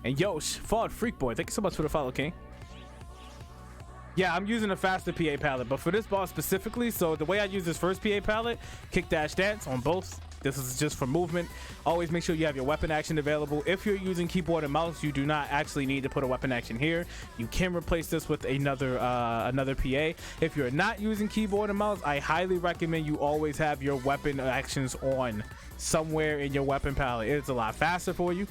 And Yosh, Ford Freak Boy, thank you so much for the follow, King. Yeah, I'm using a faster PA palette, but for this boss specifically, so the way I use this first PA palette, kick dash dance on both. This is just for movement. Always make sure you have your weapon action available. If you're using keyboard and mouse, you do not actually need to put a weapon action here. You can replace this with another PA. If you're not using keyboard and mouse, I highly recommend you always have your weapon actions on somewhere in your weapon palette. It's a lot faster for you.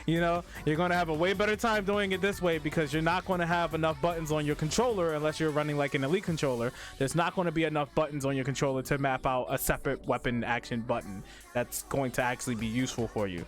You know, you're going to have a way better time doing it this way because you're not going to have enough buttons on your controller unless you're running like an elite controller. There's not going to be enough buttons on your controller to map out a separate weapon action button that's going to actually be useful for you.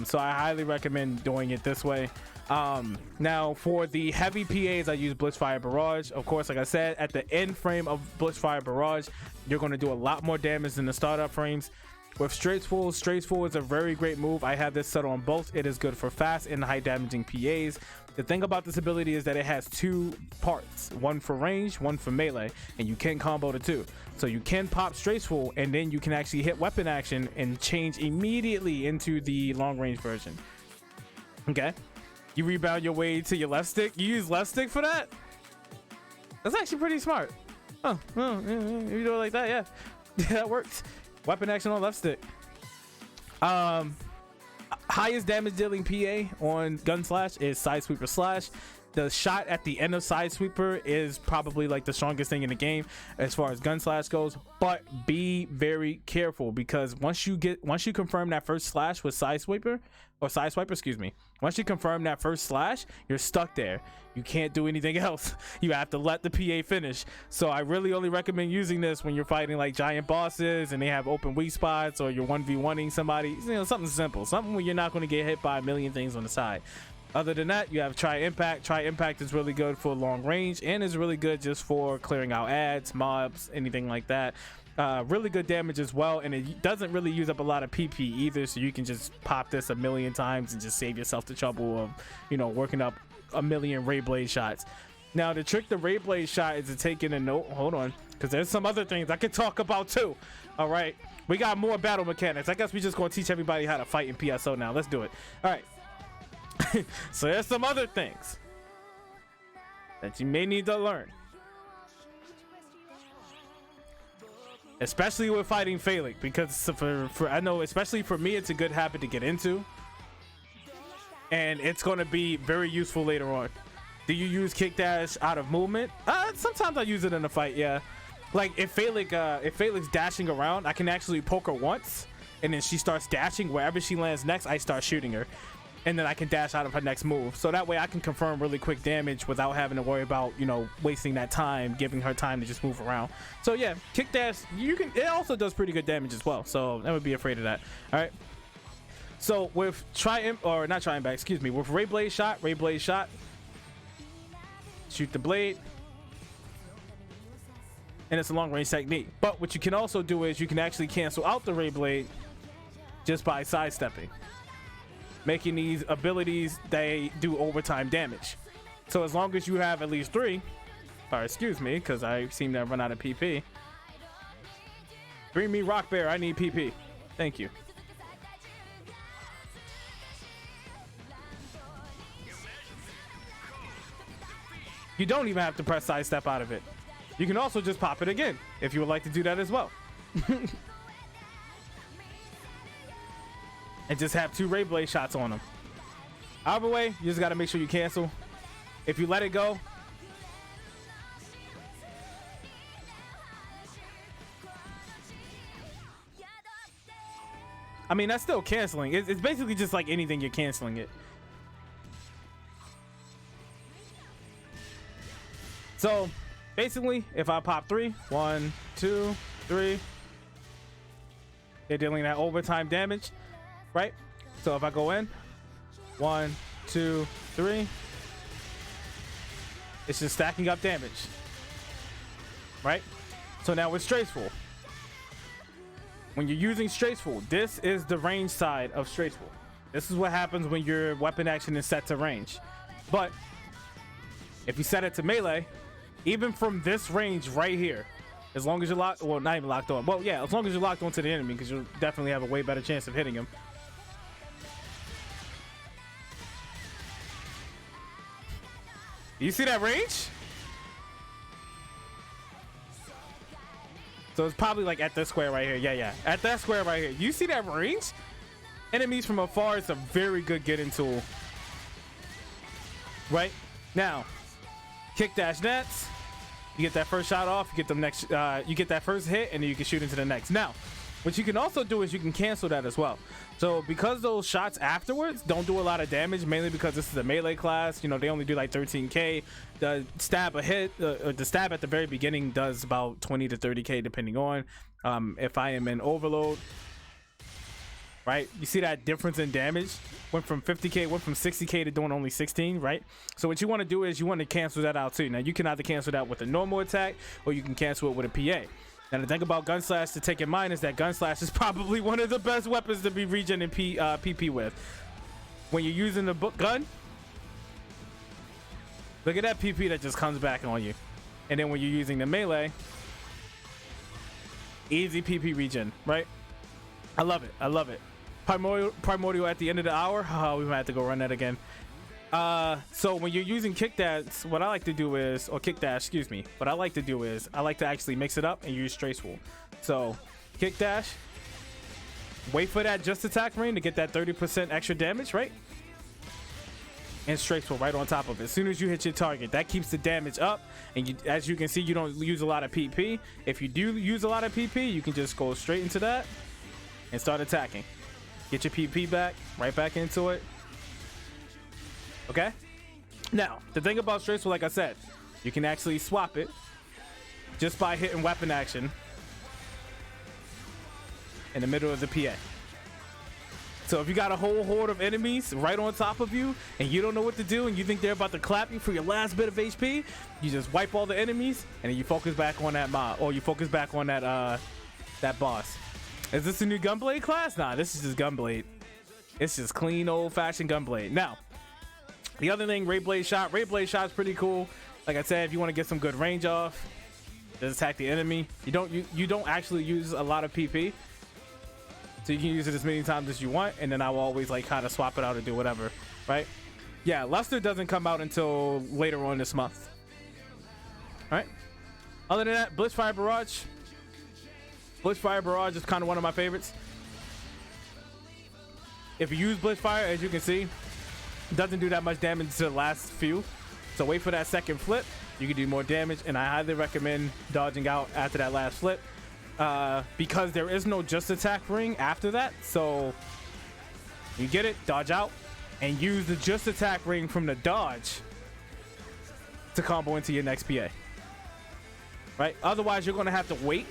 So I highly recommend doing it this way. Now for the heavy PAs, I use Blitzfire Barrage. Of course, like I said, at the end frame of Blitzfire Barrage, you're going to do a lot more damage than the startup frames. With Straight Full is a very great move. I have this set on both. It is good for fast and high damaging PAs. The thing about this ability is that it has two parts, one for range, one for melee, and you can combo the two. So you can pop Straight Full and then you can actually hit weapon action and change immediately into the long range version. Okay, you rebound your way to your left stick. You use left stick for that? That's actually pretty smart. Oh, you do it like that, yeah. Yeah, that works. Weapon action on left stick. Highest damage dealing PA on Gun Slash is Side Sweeper Slash. The shot at the end of Side Sweeper is probably like the strongest thing in the game as far as Gun Slash goes, but be very careful because once you confirm that first slash with Side Sweeper, excuse me, once you confirm that first slash, you're stuck there. You can't do anything else. You have to let the PA finish. So I really only recommend using this when you're fighting like giant bosses and they have open weak spots, or you're 1v1ing somebody, you know, something simple, something where you're not going to get hit by a million things on the side. Other than that, you have Try Impact. Try Impact is really good for long range and is really good just for clearing out ads, mobs, anything like that. Really good damage as well, and it doesn't really use up a lot of PP either, so you can just pop this a million times and just save yourself the trouble of, you know, working up a million Ray Blade shots. Now the trick to Ray Blade shot is to take in a note. Hold on, because there's some other things I could talk about too. All right, we got more battle mechanics. I guess we just gonna teach everybody how to fight in PSO now. Let's do it. All right. So there's some other things that you may need to learn, especially with fighting Phallic, because for I know, especially for me, it's a good habit to get into, and it's going to be very useful later on. Do you use kick dash out of movement? Sometimes I use it in a fight, yeah. Like if Phallic's dashing around, I can actually poke her once, and then she starts dashing. Wherever she lands next, I start shooting her. And then I can dash out of her next move. So that way I can confirm really quick damage without having to worry about, you know, wasting that time, giving her time to just move around. So yeah, kick dash, it also does pretty good damage as well. So never be afraid of that. All right. So with with Ray Blade shot, shoot the blade. And it's a long range technique. But what you can also do is you can actually cancel out the Ray Blade just by sidestepping, making these abilities, they do overtime damage. So as long as you have at least 3, or excuse me, because I seem to have run out of PP. Bring me Rock Bear, I need PP. Thank you. You don't even have to press sidestep out of it. You can also just pop it again if you would like to do that as well. And just have 2 Ray Blade shots on them. Either way, you just got to make sure you cancel. If you let it go, I mean, that's still canceling. It's basically just like anything, you're canceling it. So basically, if I pop 3, 1, 2, 3, they're dealing that overtime damage. Right? So if I go in, 1, 2, 3, it's just stacking up damage. Right? So now with Straight-Full, when you're using Straight-Full, this is the range side of Straight-Full. This is what happens when your weapon action is set to range. But if you set it to melee, even from this range right here, as long as you're locked, well, not even locked on, well, yeah, as long as you're locked onto the enemy, because you'll definitely have a way better chance of hitting him. You see that range? So it's probably like at this square right here. Yeah, at that square right here. You see that range? Enemies from afar is a very good getting tool. Right? Now, kick dash nets. You get that first shot off, you get them next you get that first hit, and then you can shoot into the next. Now, what you can also do is you can cancel that as well. So because those shots afterwards don't do a lot of damage, mainly because this is a melee class, you know, they only do like 13k. The stab a hit, the stab at the very beginning does about 20 to 30k depending on if I am in overload. Right, you see that difference in damage? Went from 50k, went from 60k to doing only 16, right? So what you want to do is you want to cancel that out too. Now you can either cancel that with a normal attack or you can cancel it with a PA. Now the thing about Gunslash to take in mind is that Gunslash is probably one of the best weapons to be regen and PP with. When you're using the gun, look at that PP that just comes back on you. And then when you're using the melee, easy PP regen, right? I love it. I love it. Primordial at the end of the hour. Oh, we might have to go run that again. So when you're using kick dash, what I like to do is, or kick dash, excuse me. What I like to do is I like to actually mix it up and use straight swoop. So kick dash, wait for that just attack ring to get that 30% extra damage, right? And straight swoop right on top of it. As soon as you hit your target, that keeps the damage up. And you, as you can see, you don't use a lot of PP. If you do use a lot of PP, you can just go straight into that and start attacking. Get your PP back, right back into it. Okay? Now, the thing about straight swoop, like I said, you can actually swap it just by hitting weapon action in the middle of the PA. So if you got a whole horde of enemies right on top of you and you don't know what to do and you think they're about to clap you for your last bit of HP, you just wipe all the enemies and then you focus back on that mob, or you focus back on that that boss. Is this a new Gunblade class? Nah, this is just Gunblade. It's just clean old-fashioned Gunblade. Now, the other thing, Ray Blade Shot. Ray Blade Shot's pretty cool. Like I said, if you want to get some good range off, just attack the enemy. You don't actually use a lot of PP, so you can use it as many times as you want, and then I will always like kind of swap it out or do whatever, right? Yeah, Luster doesn't come out until later on this month. All right. Other than that, Blitzfire Barrage. Blitzfire Barrage is kind of one of my favorites. If you use Blitzfire, as you can see, it doesn't do that much damage to the last few. So wait for that second flip. You can do more damage, and I highly recommend dodging out after that last flip because there is no just attack ring after that. So you get it, dodge out, and use the just attack ring from the dodge to combo into your next PA. Right? Otherwise, you're going to have to wait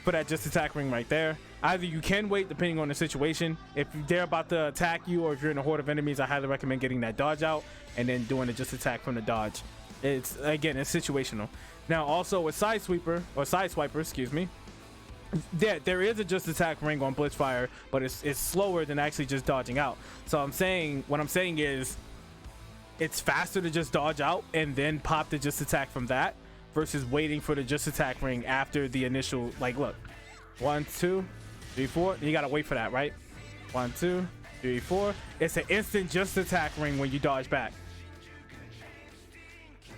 for that just attack ring right there. Either you can wait depending on the situation. If they're about to attack you or if you're in a horde of enemies, I highly recommend getting that dodge out and then doing the just attack from the dodge. It's again, it's situational. Now also with side sweeper or side swiper, excuse me, there is a just attack ring on Blitzfire, but it's slower than actually just dodging out. So what I'm saying is it's faster to just dodge out and then pop the just attack from that versus waiting for the just attack ring after the initial, like, look, 1 2 3 4, you gotta wait for that, right? 1 2 3 4. It's an instant just attack ring when you dodge back.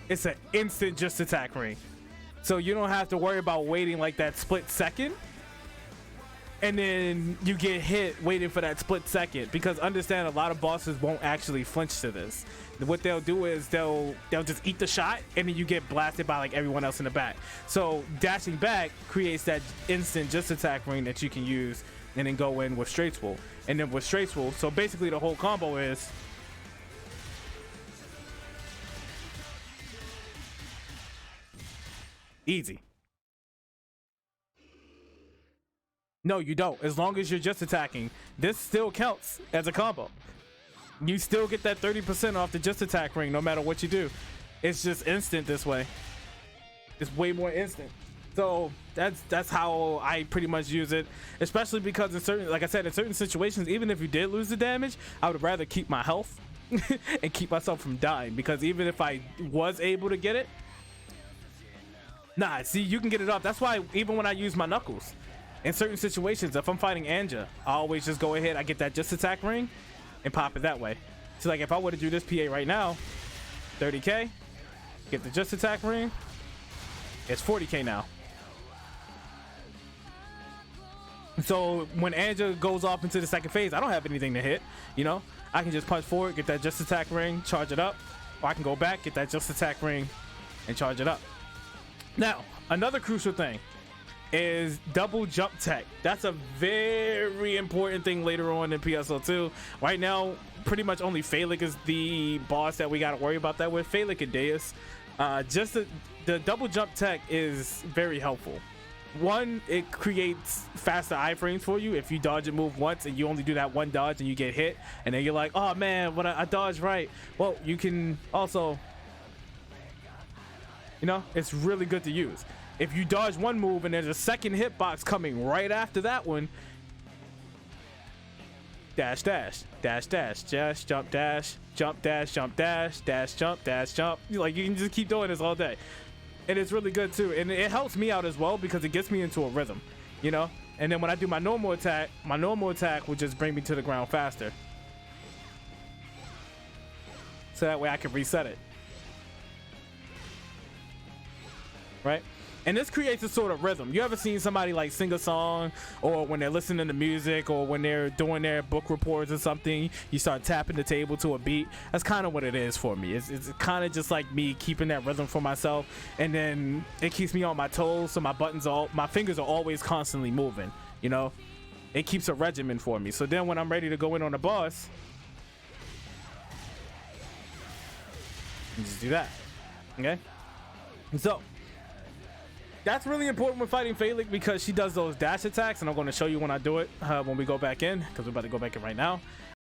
It's an instant just attack ring, so you don't have to worry about waiting like that split second and then you get hit waiting for that split second, because understand a lot of bosses won't actually flinch to this. What they'll do is they'll just eat the shot and then you get blasted by like everyone else in the back. So dashing back creates that instant just attack ring that you can use and then go in with straight swoop. And then with straight swoop, so basically the whole combo is easy. No, you don't. As long as you're just attacking, this still counts as a combo. You still get that 30% off the just attack ring no matter what you do. It's just instant this way. It's way more instant. So that's how I pretty much use it, especially because in certain, like I said, in certain situations, even if you did lose the damage, I would rather keep my health and keep myself from dying, because even if I was able to get it, nah, see, you can get it off. That's why even when I use my knuckles, in certain situations, if I'm fighting Anja, I always just go ahead, I get that just attack ring and pop it that way. So like if I were to do this PA right now, 30k. Get the just attack ring. It's 40k now. So when Anja goes off into the second phase, I don't have anything to hit. You know, I can just punch forward, get that just attack ring, charge it up. Or I can go back, get that just attack ring, and charge it up. Now, another crucial thing is double jump tech. That's a very important thing later on in PSO2. Right now, pretty much only Phallic is the boss that we got to worry about that with. Phallic and Deus. Just the double jump tech is very helpful. One, it creates faster iframes for you if you dodge a move once and you only do that one dodge and you get hit, and then you're like, oh man, what I dodged right. Well, you can also, you know, it's really good to use. If you dodge one move and there's a second hitbox coming right after that one, dash dash dash dash dash jump dash jump dash jump dash dash jump dash jump. Like, you can just keep doing this all day. And it's really good too, and it helps me out as well because it gets me into a rhythm, you know. And then when I do my normal attack will just bring me to the ground faster, so that way I can reset it, right? And this creates a sort of rhythm. You ever seen somebody like sing a song, or when they're listening to music, or when they're doing their book reports or something, you start tapping the table to a beat? That's kind of what it is for me. It's kind of just like me keeping that rhythm for myself, and then it keeps me on my toes, so my fingers are always constantly moving, you know. It keeps a regimen for me, so then when I'm ready to go in on the boss, you just do that. Okay, so that's really important when fighting Phallic, because she does those dash attacks, and I'm going to show you when I do it when we go back in, because we're about to go back in right now.